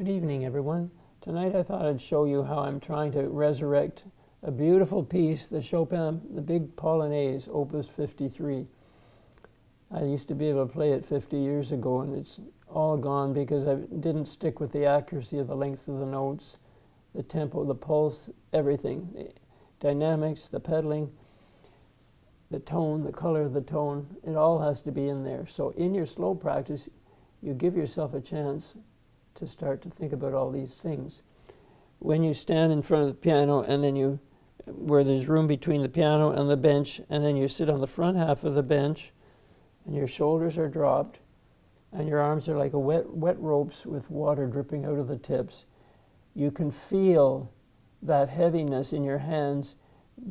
Good evening, everyone. Tonight I thought I'd show you how I'm trying to resurrect a beautiful piece, the Chopin, the big Polonaise, Opus 53. I used to be able to play it 50 years ago, and it's all gone because I didn't stick with the accuracy of the lengths of the notes, the tempo, the pulse, everything. The dynamics, the pedaling, the tone, the color of the tone, it all has to be in there. So in your slow practice, you give yourself a chance to start to think about all these things. When you stand in front of the piano and then where there's room between the piano and the bench, and then you sit on the front half of the bench and your shoulders are dropped and your arms are like wet ropes with water dripping out of the tips, you can feel that heaviness in your hands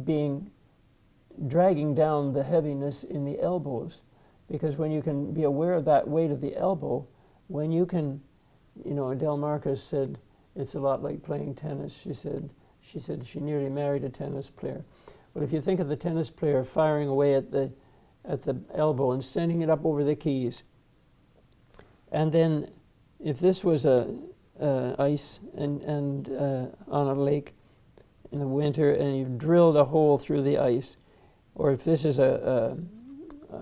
dragging down the heaviness in the elbows. Because when you can be aware of that weight of the elbow, when you can, Adele Marcus said, it's a lot like playing tennis. She said she nearly married a tennis player. But if you think of the tennis player firing away at the elbow and sending it up over the keys, and then if this was ice and on a lake in the winter, and you've drilled a hole through the ice, or if this is a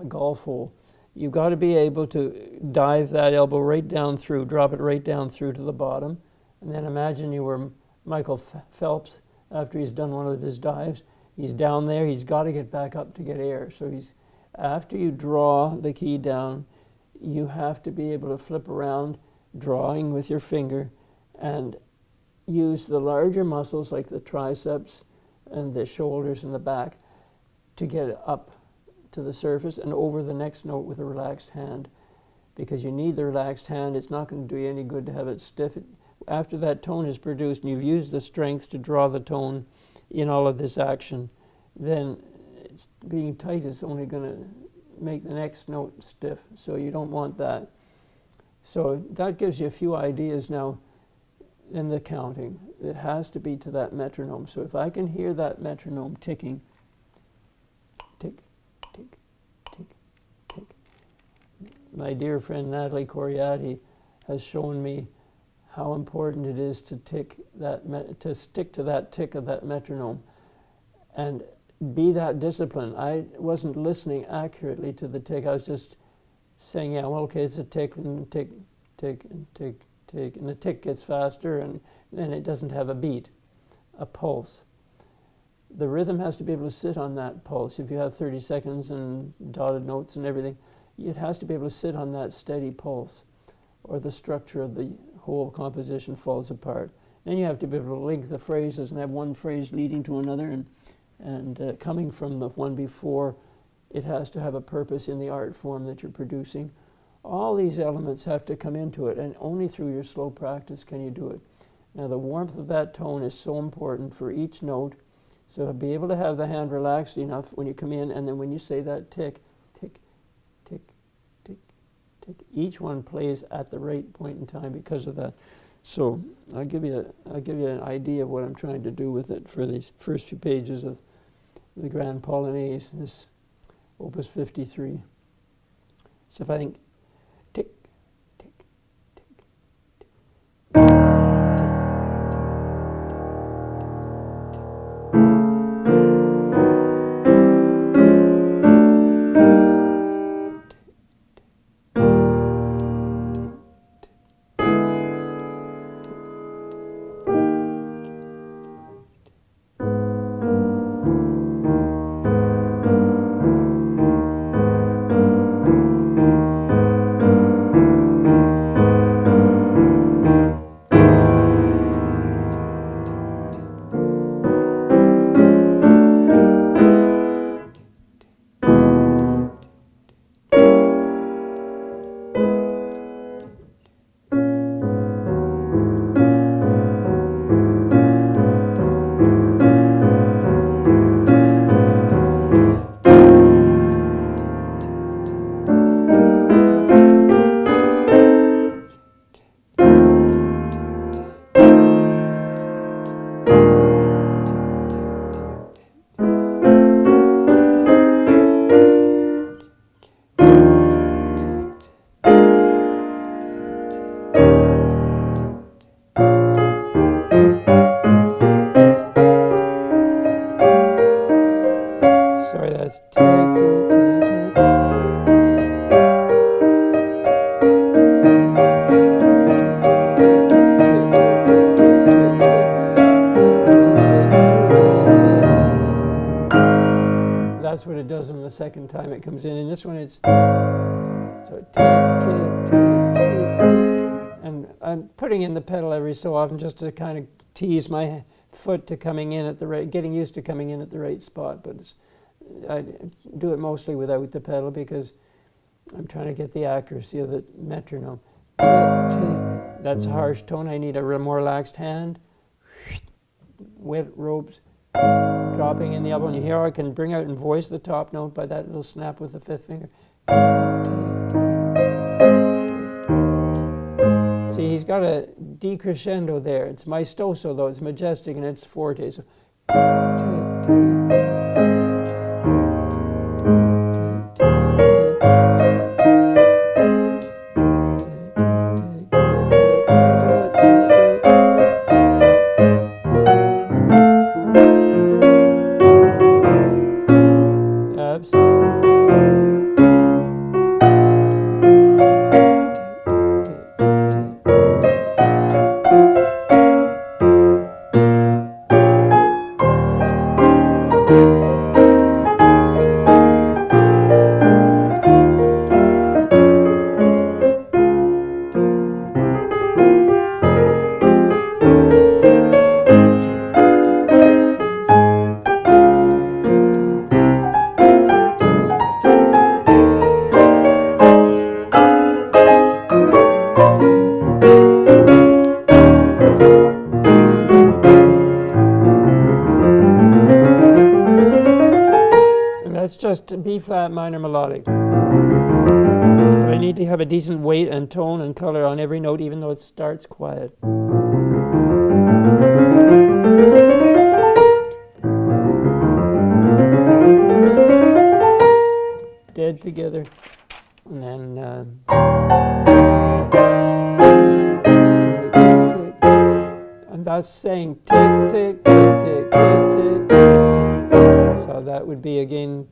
golf hole, you've got to be able to dive that elbow right down through, drop it right down through to the bottom, and then imagine you were Michael Phelps after he's done one of his dives. He's down there, he's got to get back up to get air. So after you draw the key down, you have to be able to flip around, drawing with your finger, and use the larger muscles like the triceps and the shoulders and the back to get it up to the surface and over the next note with a relaxed hand, because you need the relaxed hand. It's not going to do you any good to have it stiff. After that tone is produced and you've used the strength to draw the tone in all of this action, then being tight is only going to make the next note stiff, so you don't want that. So that gives you a few ideas now in the counting. It has to be to that metronome. So if I can hear that metronome ticking, tick, tick, tick, tick. My dear friend Natalie Coriati has shown me how important it is to to stick to that tick of that metronome and be that disciplined. I wasn't listening accurately to the tick. I was just saying, yeah, well, okay, it's a tick, and tick, tick, and tick, tick, and the tick gets faster, and then it doesn't have a beat, a pulse. The rhythm has to be able to sit on that pulse. If you have 30 seconds and dotted notes and everything, it has to be able to sit on that steady pulse, or the structure of the whole composition falls apart. Then you have to be able to link the phrases and have one phrase leading to another, and coming from the one before, it has to have a purpose in the art form that you're producing. All these elements have to come into it, and only through your slow practice can you do it. Now, the warmth of that tone is so important for each note, so be able to have the hand relaxed enough when you come in, and then when you say that tick, tick, tick, tick, tick, each one plays at the right point in time because of that. So I'll give you an idea of what I'm trying to do with it for these first few pages of the Grand Polonaise, this Opus 53. So if I think tick, tick, tick, tick, tick, tick, second time it comes in. In this one, it's so tick, tick, tick, tick, tick. And I'm putting in the pedal every so often just to kind of tease my foot to coming in at the right, getting used to coming in at the right spot. But I do it mostly without the pedal because I'm trying to get the accuracy of the metronome. Tick, tick. That's a harsh tone. I need a more relaxed hand. Wet ropes. Dropping in the elbow, and you hear how I can bring out and voice the top note by that little snap with the fifth finger. See, he's got a decrescendo there. It's maestoso though, it's majestic and it's forte. So just B flat minor melodic. But I need to have a decent weight and tone and color on every note, even though it starts quiet. Dead together, and then and that's saying tick tick tick tick tick tick tick. So that would be again.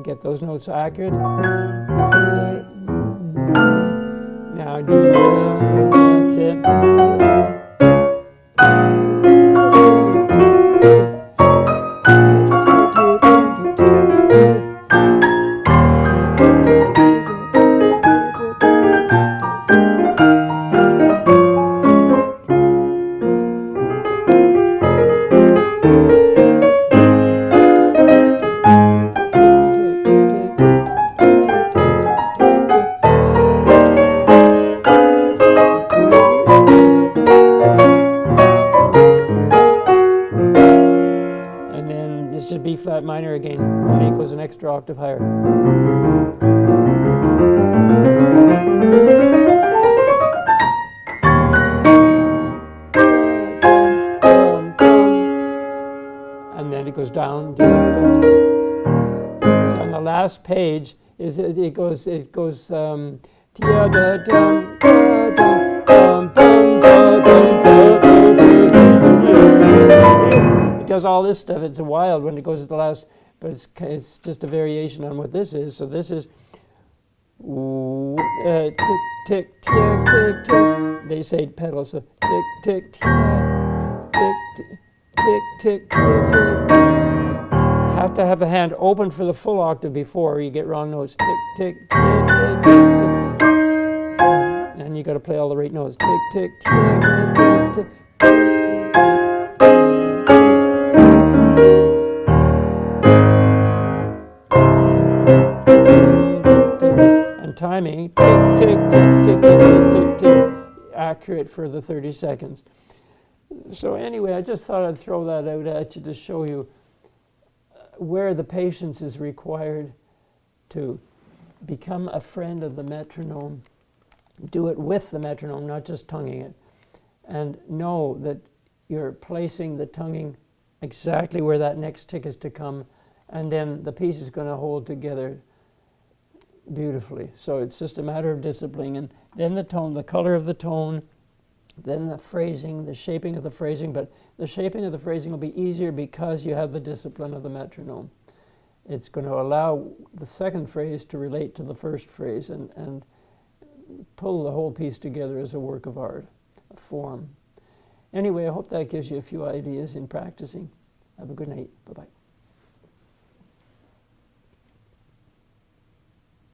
Get those notes accurate. Now do that's it. B flat minor again, only it goes an extra octave higher. And then it goes down. So on the last page is it goes it does all this stuff. It's wild when it goes at the last, but it's just a variation on what this is. So this is tick tick tick tick tick. They say pedal, so tick tick tick tick tick tick tick tick. Have to have the hand open for the full octave before you get wrong notes. Tick tick tick tick tick. And you got to play all the right notes. Tick tick tick tick tick tick. Timing, tick, tick, tick, tick, tick, tick, tick, tick, accurate for the 30 seconds. So anyway, I just thought I'd throw that out at you to show you where the patience is required to become a friend of the metronome. Do it with the metronome, not just tonguing it. And know that you're placing the tonguing exactly where that next tick is to come, and then the piece is going to hold together beautifully. So it's just a matter of discipline, and then the tone, the color of the tone, Then the phrasing, the shaping of the phrasing, but the shaping of the phrasing will be easier because you have the discipline of the metronome. It's going to allow the second phrase to relate to the first phrase and pull the whole piece together as a work of art, a form. Anyway, I hope that gives you a few ideas in practicing. Have a good night. Bye-bye.